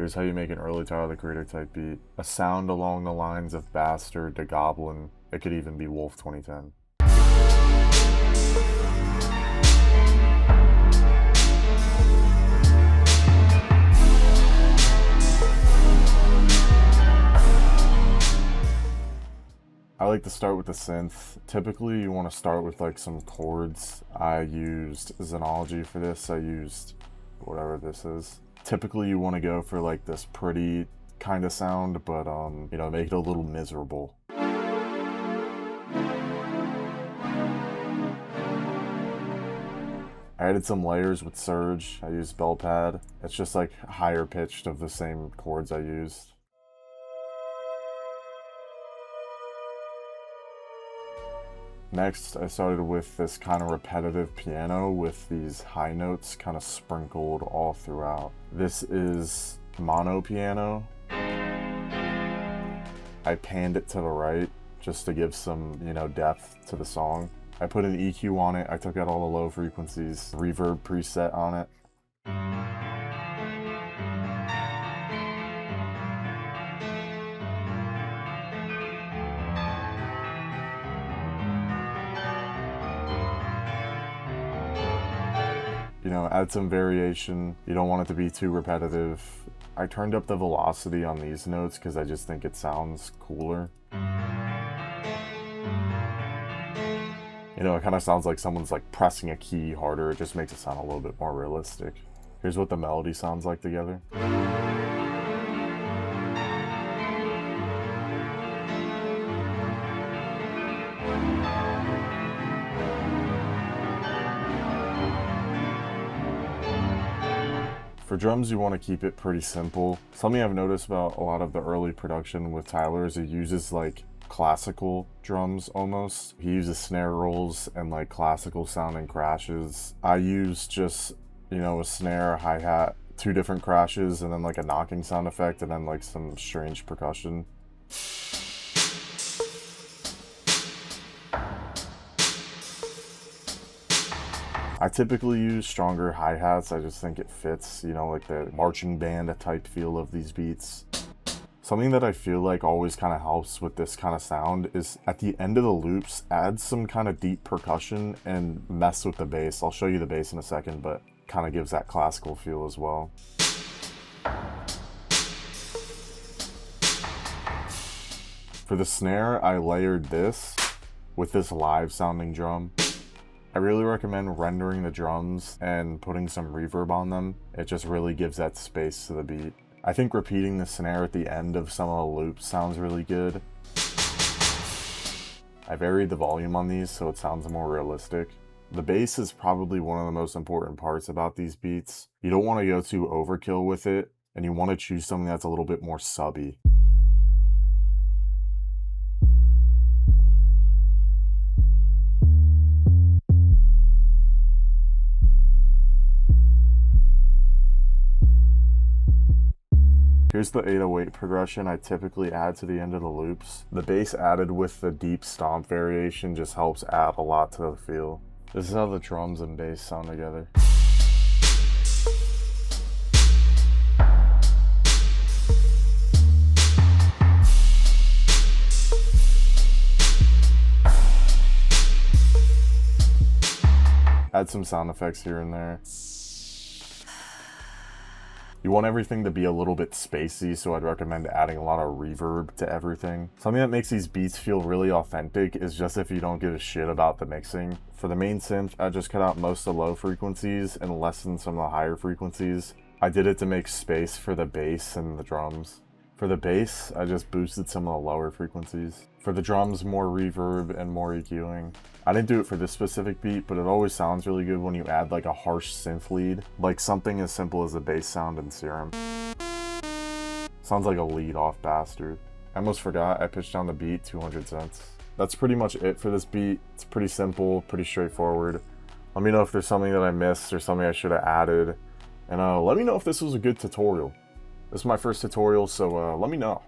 Here's how you make an early Tyler the Creator type beat. A sound along the lines of Bastard to Goblin. It could even be Wolf 2010. I like to start with the synth. Typically you want to start with like some chords. I used Xenology for this. I used whatever this is. Typically you want to go for like this pretty kind of sound, but you know, make it a little miserable. I added some layers with Surge. I used bell pad. It's just like higher pitched of the same chords I used. Next, I started with this kind of repetitive piano with these high notes kind of sprinkled all throughout. This is mono piano. I panned it to the right just to give some, you know, depth to the song. I put an EQ on it. I took out all the low frequencies, reverb preset on it. You know, add some variation. You don't want it to be too repetitive. I turned up the velocity on these notes because I just think it sounds cooler. You know, it kind of sounds like someone's like pressing a key harder. It just makes it sound a little bit more realistic. Here's what the melody sounds like together. For drums, you want to keep it pretty simple. Something I've noticed about a lot of the early production with Tyler is he uses like classical drums almost. He uses snare rolls and like classical sounding crashes. I use just, you know, a snare, a hi-hat, 2 different crashes, and then like a knocking sound effect, and then like some strange percussion. I typically use stronger hi-hats. I just think it fits, you know, like the marching band type feel of these beats. Something that I feel like always kind of helps with this kind of sound is at the end of the loops, add some kind of deep percussion and mess with the bass. I'll show you the bass in a second, but kind of gives that classical feel as well. For the snare, I layered this with this live sounding drum. I really recommend rendering the drums and putting some reverb on them. It just really gives that space to the beat. I think repeating the snare at the end of some of the loops sounds really good. I varied the volume on these so it sounds more realistic. The bass is probably one of the most important parts about these beats. You don't want to go too overkill with it, and you want to choose something that's a little bit more subby. Here's the 808 progression I typically add to the end of the loops. The bass added with the deep stomp variation just helps add a lot to the feel. This is how the drums and bass sound together. Add some sound effects here and there. You want everything to be a little bit spacey, so I'd recommend adding a lot of reverb to everything. Something that makes these beats feel really authentic is just if you don't give a shit about the mixing. For the main synth, I just cut out most of the low frequencies and lessened some of the higher frequencies. I did it to make space for the bass and the drums. For the bass, I just boosted some of the lower frequencies. For the drums, more reverb and more EQing. I didn't do it for this specific beat, but it always sounds really good when you add like a harsh synth lead, like something as simple as the bass sound in Serum. Sounds like a lead off Bastard. I almost forgot, I pitched down the beat 200 cents. That's pretty much it for this beat. It's pretty simple, pretty straightforward. Let me know if there's something that I missed or something I should have added. And let me know if this was a good tutorial. This is my first tutorial, so let me know.